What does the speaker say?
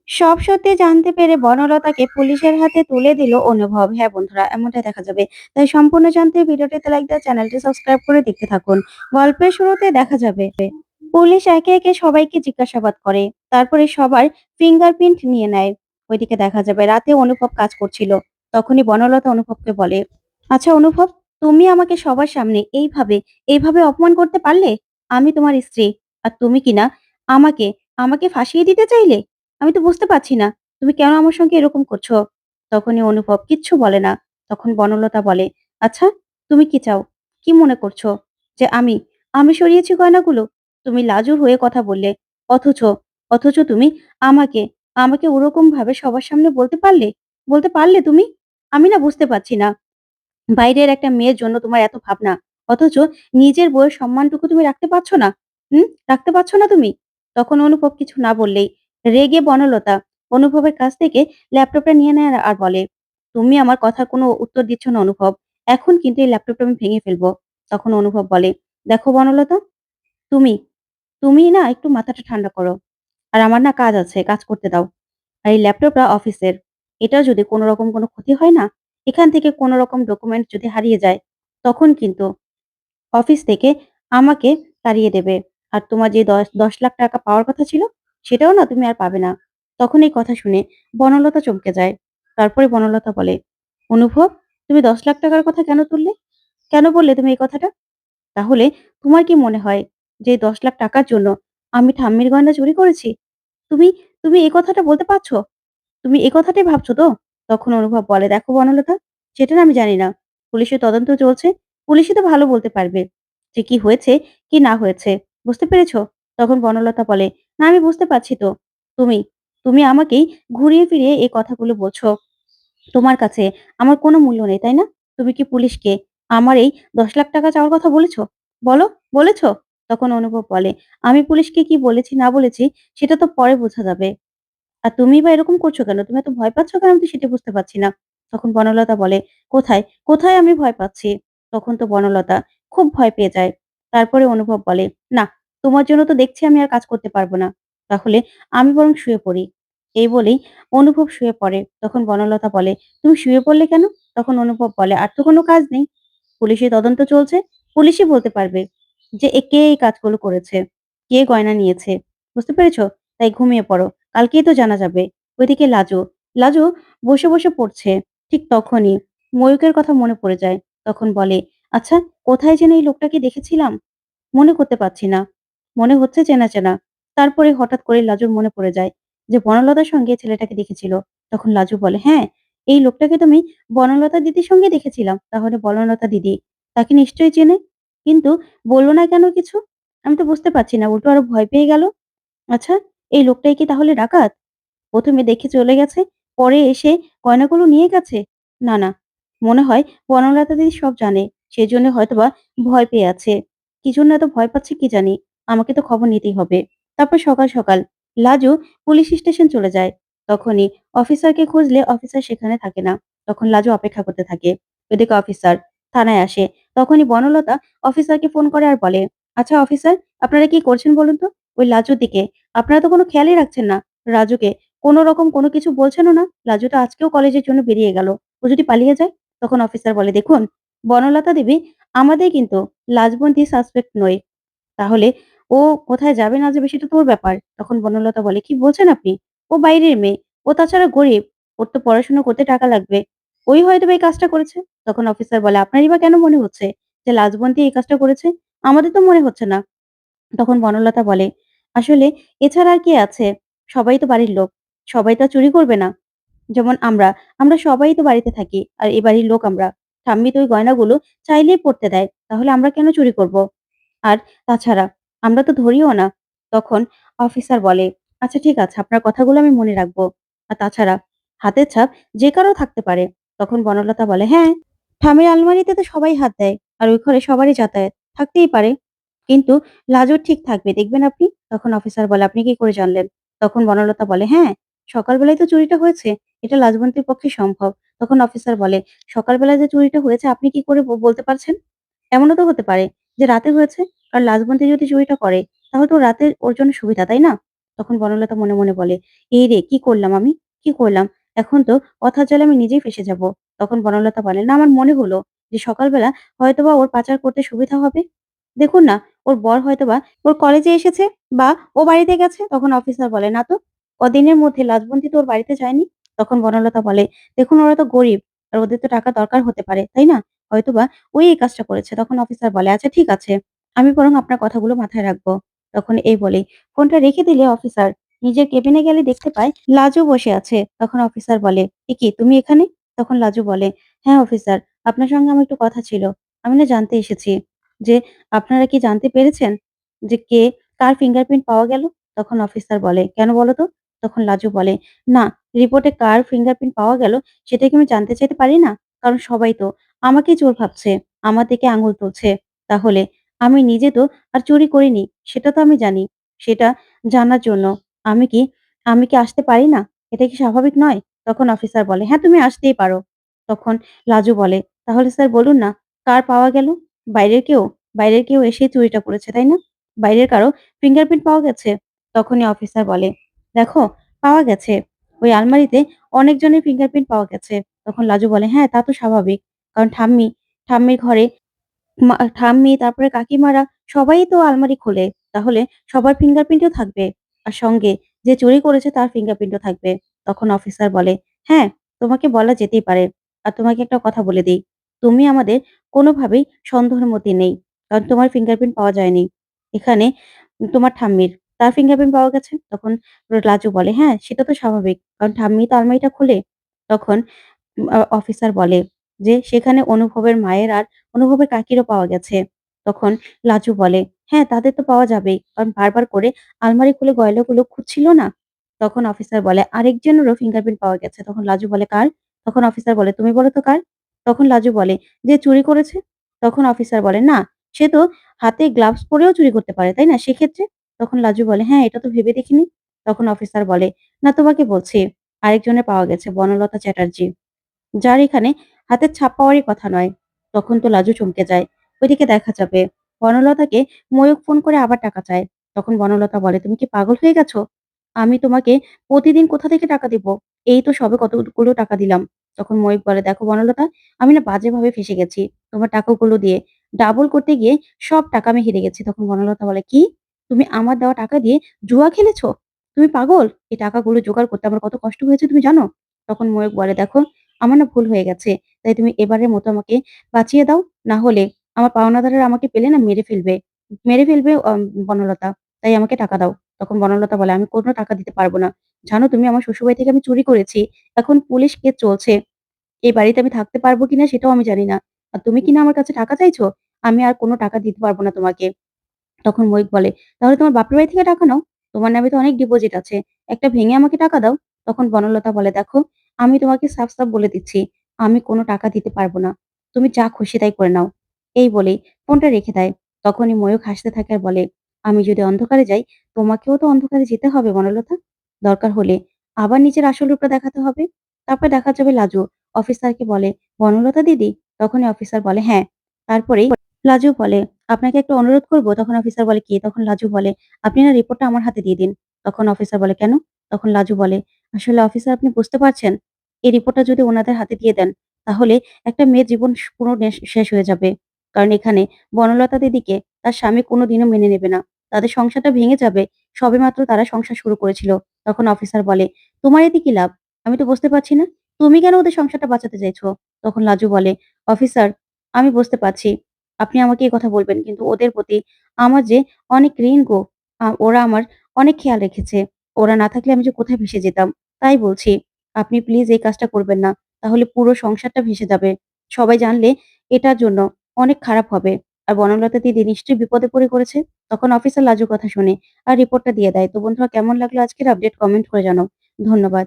সব সত্যি জানতে পেরে বনলতাকে পুলিশের হাতে তুলে দিল অনুভব। হ্যাঁ বন্ধুরা, এমনটাই দেখা যাবে। তাই সম্পূর্ণ জানতে ভিডিওটিতে লাইক দিয়ে চ্যানেলটি সাবস্ক্রাইব করে দেখতে থাকুন। গল্পের শুরুতে দেখা যাবে পুলিশ একে একে সবাইকে জিজ্ঞাসাবাদ করে। তারপরে সবার ফিঙ্গারপ্রিন্ট নিয়ে নেয়। ওইদিকে দেখা যাবে রাতে অনুভব কাজ করছিল। তখনই বনলতা অনুভবকে বলে, আচ্ছা অনুভব, তুমি আমাকে সবার সামনে এইভাবে অপমান করতে পারলে? আমি তোমার স্ত্রী, আর তুমি কিনা আমাকে আমাকে ফাঁসিয়ে দিতে চাইলে? আমি তো বুঝতে পারছি না, তুমি কেন আমার সঙ্গে এরকম করছো? তখনই অনুভব কিচ্ছু বলে না। তখন বনলতা বলে, আচ্ছা, তুমি কি চাও? কি মনে করছো? যে আমি সরিয়েছি গয়নাগুলো? তুমি লাজুর হয়ে কথা বললে। অথচ অথচ তুমি আমাকে আমাকে ওরকম ভাবে সবার সামনে বলতে পারলে তুমি? আমি না বুঝতে পারছি না। বাইরের একটা মেয়ের জন্য তোমার এত ভাবনা। অথচ নিজের বউয়ের সম্মানটুকু তুমি রাখতে পারছো না। রাখতে পারছো না তুমি? তখন অনুভব কিছু না বললেই রেগে বনলতা অনুভবের কাছ থেকে ল্যাপটপটা নিয়ে নেয় আর বলে, "তুমি আমার কথার কোনো উত্তর দিচ্ছ না অনুভব। এখন কিন্তু এই ল্যাপটপটা আমি ভেঙে ফেলবো।" তখন অনুভব বলে, "দেখো বনলতা, তুমি তুমি না একটু মাথাটা ঠান্ডা করো। আর আমার না কাজ আছে, কাজ করতে দাও। আর এই ল্যাপটপটা অফিসের। এটার যদি কোন রকম কোন ক্ষতি হয় না, এখান থেকে কোন রকম ডকুমেন্ট যদি হারিয়ে যায়, তখন কিন্তু অফিস থেকে আমাকে তাড়িয়ে দেবে। আর তোমার যে ৳১০ লাখ টাকা পাওয়ার কথা ছিল, সেটাও না তুমি আর পাবে না।" তখন এই কথা শুনে বনলতা চমকে যায়। তারপরে বনলতা বলে, "অনুভব, তুমি ৳১০ লাখ টাকার কথা কেন তুললে? কেন বললে তুমি এই কথাটা? তাহলে তোমার কি মনে হয় যে ৳১০ লাখ টাকার জন্য আমি ঠাম্মির গয়না চুরি করেছি? তুমি তুমি এই কথাটা বলতে পারছো? তুমি এ কথাটাই ভাবছো তো?" তখন অনুভব বলে, "দেখো বনলতা, সেটা না আমি জানি না। পুলিশের তদন্ত চলছে। পুলিশই তো ভালো বলতে পারবে যে কি হয়েছে, কি না হয়েছে। বুঝতে পেরেছো?" তখন বনলতা বলে, "না, আমি বুঝতে পারছি তো। তুমি তুমি আমাকেই ঘুরিয়ে ফিরিয়ে এই কথাগুলো বলছো। তোমার কাছে আমার কোনো মূল্য নেই, তাই না? তুমি কি পুলিশকে আমার এই ৳১০ লাখ টাকা চাওয়ার কথা বলেছো? বলো, বলেছো?" তখন অনুভব বলে, "আমি পুলিশকে কি বলেছি না বলেছি সেটা তো পরে বোঝা যাবে। আর তুমিই বা এরকম করছো কেন? তুমি এত ভয় পাচ্ছ কেন? আমি তো সেটা বুঝতে পারছি না।" তখন বনলতা বলে, "কোথায় আমি ভয় পাচ্ছি?" তখন তো বনলতা খুব ভয় পেয়ে যায়। তারপরে অনুভব বলে, "না, তোমার জন্য তো দেখছি আমি আর কাজ করতে পারব না। তাহলে আমি বরং শুয়ে পড়ি।" এই বলেই অনুভব শুয়ে পড়ে। তখন বনলতা বলে, "তুমি শুয়ে পড়লে কেন?" তখন অনুভব বলে, "আর তো কোনো কাজ নেই। পুলিশি তদন্ত চলছে। পুলিশই বলতে পারবে যে কে এই কাজগুলো করেছে, কে গয়না নিয়েছে। বুঝতে পেরেছ? তাই ঘুমিয়ে পড়ো। কালকেই তো জানা যাবে।" ওইদিকে লাজু বসে পড়ছে। ঠিক তখনই ময়ূকের কথা মনে পড়ে যায়। তখন বলে, "আচ্ছা, কোথায় যেন এই লোকটাকে দেখেছিলাম? মনে করতে পারছি না। মনে হচ্ছে চেনা। তারপরে হঠাৎ করে লাজুর মনে পড়ে যায় যে বনলতার সঙ্গে ছেলেটাকে দেখেছিল। তখন লাজু বলে, "হ্যাঁ, এই লোকটাকে তুমি বনলতা দিদির সঙ্গে দেখেছিলাম। তাহলে বনলতা দিদি তাকে নিশ্চয়ই চেনে। কিন্তু বলল না কেন কিছু? আমি তো বুঝতে পারছি না। উল্টো আরো ভয় পেয়ে গেল। আচ্ছা, এই লোকটাই কি তাহলে ডাকাত? ১ম এ দেখে চলে গেছে, পরে এসে গয়নাগুলো নিয়ে গেছে? না, মনে হয় বনলতা দিদি সব জানে। সেজন্য হয়তোবা ভয় পেয়ে আছে। কি জন্য এত ভয় পাচ্ছে কি জানি? আমাকে তো খবর নিতেই হবে।" তারপর সকাল লাজু পুলিশ স্টেশন চলে যায়। তখনই অফিসারকে খুঁজলে অফিসার সেখানে থাকে না। তখন লাজু অপেক্ষা করতে থাকে। ওদিকে অফিসার থানায় আসে। তখনই বনলতা অফিসারকে ফোন করে আর বলে, "আচ্ছা অফিসার, আপনারা কি করছেন বলুন তো? ওই লাজুর দিকে আপনারা তো কোনো খেয়ালই রাখছেন না। রাজুকে কোন রকম কোন কিছু বলছেনও না। লাজু তো আজকেও কলেজের জন্য বেরিয়ে গেল। ও যদি পালিয়ে যায়?" তখন অফিসার বলে, "দেখুন, বনলতা দেবী আমাদের কিন্তু লাজবন্তী সাসপেক্ট নয়। তাহলে ও কোথায় যাবে না যাবে সেটা তো ওর ব্যাপার।" তখন বনলতা বলে, "কি বলছেন আপনি? ও বাইরের মেয়ে। ও তাছাড়া গরিব। ওর তো পড়াশোনা করতে টাকা লাগবে। ওই হয়তোবা এই কাজটা করেছে।" তখন অফিসার বলে, "আপনারই বা কেন মনে হচ্ছে যে লাজবন্তী এই কাজটা করেছে? আমাদের তো মনে হচ্ছে না।" তখন বনলতা বলে, "আসলে এছাড়া আর কে আছে? সবাই তো বাড়ির লোক। সবাই তো আর চুরি করবে না। যেমন আমরা সবাই তো বাড়িতে থাকি। আর এ বাড়ির লোক আমরা। ঠাম্মি তো ওই গয়নাগুলো চাইলেই পড়তে দেয়। তাহলে আমরা কেন চুরি করব? আর তাছাড়া আমরা তো ধরিও না।" তখন অফিসার বলে, "আচ্ছা ঠিক আছে, আপনার কথাগুলো আমি মনে রাখবো। আর তাছাড়া হাতের ছাপ যে কারো থাকতে পারে।" তখন বনলতা বলে, "হ্যাঁ, ঠাম্মির আলমারিতে তো সবাই হাত দেয়। আর ওই ঘরে সবারই যাতায়াত। থাকতেই পারে। কিন্তু লাজুর ঠিক থাকবে, দেখবেন আপনি।" তখন অফিসার বলে, "আপনি কি করে জানলেন?" তখন বনলতা বলে, "হ্যাঁ, সকালবেলায় তো চুরিটা হয়েছে। এটা লাজবন্তীর পক্ষে সম্ভব।" তখন অফিসার বলে, "সকালবেলায় যে চুরিটা হয়েছে আপনি কি করে বলতে পারছেন? এমনও তো হতে পারে যে রাতে হয়েছে। আর লাজবন্তী যদি চুরিটা করে তাহলে তো রাতে ওর জন্য সুবিধা, তাই না?" তখন বনলতা মনে, মনে বলে, "এই রে কি করলাম আমি? কি করলাম? এখন তো কথার জালে আমি নিজেই ফেঁসে যাব।" তখন বনলতা বলে, "না আমার মনে হলো যে সকালবেলা হয়তোবা ওর পাচার করতে সুবিধা হবে। দেখুন না, ওর বর হয়তোবা ওর কলেজে এসেছে বা ও বাড়িতে গেছে।" তখন অফিসার বলে, "না তো, কদিনের মধ্যে লাজবন্তী তো ওর বাড়িতে যায়নি।" তখন বনলতা বলে, "দেখুন ওরা তো গরিব আর ওদের তো টাকা দরকার হতে পারে, তাই না? হয়তোবা ওই এই কাজটা করেছে।" তখন অফিসার বলে, "আচ্ছা ঠিক আছে। আমি বরং আপনার কথাগুলো মাথায় রাখবো।" তখন এই বলেই ফোনটা রেখে দিলে অফিসার নিজের কেবিনে গেলে দেখতে পায় লাজু বসে আছে। তখন অফিসার বলে, "এ কি তুমি এখানে?" তখন লাজু বলে, "হ্যাঁ অফিসার, আপনার সঙ্গে আমার একটু কথা ছিল। আমি না জানতে এসেছি যে আপনারা কি জানতে পেরেছেন যে কার ফিঙ্গারপ্রিন্ট পাওয়া গেল?" তখন অফিসার বলে, "কেন বলো তো?" তখন লাজু বলে, "না, রিপোর্টে কার ফিঙ্গারপ্রিন্ট পাওয়া গেল সেটা কি আমি জানতে চাইতে পারি না? কারণ সবাই তো আমাকেই চোর ভাবছে, আমার দিকে আঙুল তুলছে। তাহলে আমি নিজে তো আর চুরি করিনি, সেটা তো আমি জানি। সেটা জানার জন্য আমি কি আমি কি আসতে পারি না? এটা কি স্বাভাবিক নয়?" তখন অফিসার বলে, "হ্যাঁ, তুমি আসতেই পারো।" তখন লাজু বলে, "তাহলে স্যার বলুন না, কার পাওয়া গেল? বাইরের কেউ? বাইরের কেউ এসেই চুরিটা করেছে, তাই না? বাইরের কারো ফিঙ্গারপ্রিন্ট পাওয়া গেছে?" তখনই অফিসার বলে, "দেখো, পাওয়া গেছে। ওই আলমারিতে অনেকজনের ফিঙ্গারপ্রিন্ট পাওয়া গেছে।" তখন লাজু বলে, "হ্যাঁ, তা তো স্বাভাবিক। কারণ ঠাম্মির ঘরে ঠাম্মি, তারপরে কাকিমারা সবাই তো আলমারি খোলে। তাহলে সবার ফিঙ্গারপ্রিন্টও থাকবে। আর সঙ্গে যে চুরি করেছে তার ফিঙ্গারপ্রিন্টও থাকবে।" তখন অফিসার বলে, "হ্যাঁ, তোমাকে বলা যেতেই পারে। আর তোমাকে একটা কথা বলে দেই। তুমি আমাদের কোনোভাবেই সন্দেহের মধ্যে নেই। কারণ তোমার ফিঙ্গারপ্রিন্ট পাওয়া যায়নি। এখানে তোমার ঠাম্মির, তার ফিঙ্গারপ্রিন্ট পাওয়া গেছে।" তখন লাজু বলে, "হ্যাঁ, সেটা তো স্বাভাবিক। কারণ ঠাম্মি তো আলমারিটা খোলে।" তখন অফিসার বলে যে, "সেখানে অনুভবের মায়ের আর অনুভবের কাকিরও পাওয়া গেছে।" তখন লাজু বলে, "হ্যাঁ, তাদের তো পাওয়া যাবেই। কারণ বারবার করে আলমারি খুলে গয়নাগুলো খুঁজছিল না?" তখন অফিসার বলে, "আরেকজনেরও ফিঙ্গারপ্রিন্ট পাওয়া গেছে।" তখন লাজু বলে, "কার?" তখন অফিসার বলে, "তুমি বলো তো কার?" তখন লাজু বলে, "যে চুরি করেছে।" তখন অফিসার বলে, "না, সে তো হাতে গ্লাভস পরেও চুরি করতে পারে, তাই না? সেক্ষেত্রে?" তখন লাজু বলে, "হ্যাঁ, এটা তো ভেবে দেখিনি।" তখন অফিসার বলে, "না, তোমাকে বলছি, আরেকজনের পাওয়া গেছে, বনলতা চ্যাটার্জি। যার এখানে হাতের ছাপ পাওয়ারই কথা নয়।" তখন তো লাজু চমকে যায়। ওইদিকে দেখা যাবে বনলতাকে ময়ূক ফোন করে আবার টাকা চায়। তখন বনলতা বলে, "তুমি কি পাগল হয়ে গেছো? আমি তোমাকে প্রতিদিন কোথা থেকে টাকা দিব? এই তো সবে কতগুলো টাকা দিলাম।" তখন ময়ূক বলে, "দেখো বনলতা, আমি না বাজেভাবে ফেঁসে গেছি। তোমার টাকাগুলো দিয়ে ডাবল করতে গিয়ে সব টাকা আমি হেরে গেছি।" তখন বনলতা বলে, "কি? তুমি আমার দেওয়া টাকা দিয়ে জুয়া খেলেছো? তুমি পাগল? এই টাকাগুলো জোগাড় করতে আমার কত কষ্ট হয়েছে তুমি জানো?" তখন ময়ূক বলে, "দেখো, আমার না ভুল হয়ে গেছে। তাই তুমি এবারের মতো আমাকে বাঁচিয়ে দাও। না হলে আমার পাওনাদাররা আমাকে পেলে না মেরে ফেলবে। মেরে ফেলবে বনলতা। তাই আমাকে টাকা দাও।" তখন বনলতা বলে, "আমি কোনো টাকা দিতে পারব না। জানো তুমি আমার শ্বশুরবাড়ি থেকে আমি চুরি করেছি। এখন পুলিশ কেস চলছে। এই বাড়িতে আমি থাকতে পারবো কিনা সেটাও আমি জানি না। আর তুমি কিনা আমার কাছে টাকা চাইছো? আমি আর কোনো টাকা দিতে পারব না তোমাকে।" তখন ময়ূক বলে, "তাহলে তোমার বাপের বাড়ি থেকে টাকা নাও। তোমার নামে তো অনেক ডিপোজিট আছে। একটা ভেঙে আমাকে টাকা দাও।" তখন বনলতা বলে, "দেখো, আমি তোমাকে সাফ, সাফ বলে দিচ্ছি, আমি কোনো টাকা দিতে পারব না। তুমি যা খুশি তাই করে নাও।" এই বলেই ফোনটা রেখে দেয়। তখনই ময়ূক হাসতে থাকে আর বলে, "আমি যদি অন্ধকারে যাই, তোমাকেও তো অন্ধকারে যেতে হবে বনলতা। দরকার হলে আবার নিজের আসল রূপটা দেখাতে হবে। তারপর দেখা যাবে লাজু অফিসারকে বলে, 'বনলতা দিদি?' তখনই অফিসার বলে, 'হ্যাঁ।' তারপরেই লাজু বলে, "আপনাকে একটা অনুরোধ করব?" তখন অফিসার বলে, "কি?" তখন লাজু বলে, "আপনি না রিপোর্টটা আমার হাতে দিয়ে দিন।" তখন অফিসার বলে, "কেন?" তখন লাজু বলে, "আসলে অফিসার আপনি বুঝতে পারছেন? এই রিপোর্টটা যদি উনাদের হাতে দিয়ে দেন, তাহলে একটা মেয়ের জীবন পুরো শেষ হয়ে যাবে। কারণ এখানে বনলতা দিদিকে তার স্বামী কোনদিনও মেনে নেবে না। তাদের সংসারটা ভেঙে যাবে। সবেমাত্র তারা সংসার শুরু করেছিল।" তখন অফিসার বলে, "তোমার এতে কি লাভ? আমি তো বুঝতে পারছি না। তুমি কেন ওদের সংসারটা বাঁচাতে চাইছো?" তখন লাজু বলে, "অফিসার, আমি বুঝতে পারছি। আপনি আমাকে এ কথা বলবেন। কিন্তু ওদের প্রতি আমার যে অনেক ঋণ গো। ওরা আমার অনেক খেয়াল রেখেছে। ওরা না থাকলে আমি যে কোথায় ভেসে যেতাম। তাই বলছি, আপনি প্লিজ এই কাজটা করবেন না। তাহলে পুরো সংসারটা ভেসে যাবে। সবাই জানলে এটার জন্য অনেক খারাপ হবে। আর বনলতা দিদি নিশ্চয়ই বিপদে পড়ে করেছে।" তখন অফিসার লাজুর কথা শুনে আর রিপোর্টটা দিয়ে দেয়। তো বন্ধুরা, কেমন লাগলো আজকের আপডেট? কমেন্ট করে জানাও। ধন্যবাদ।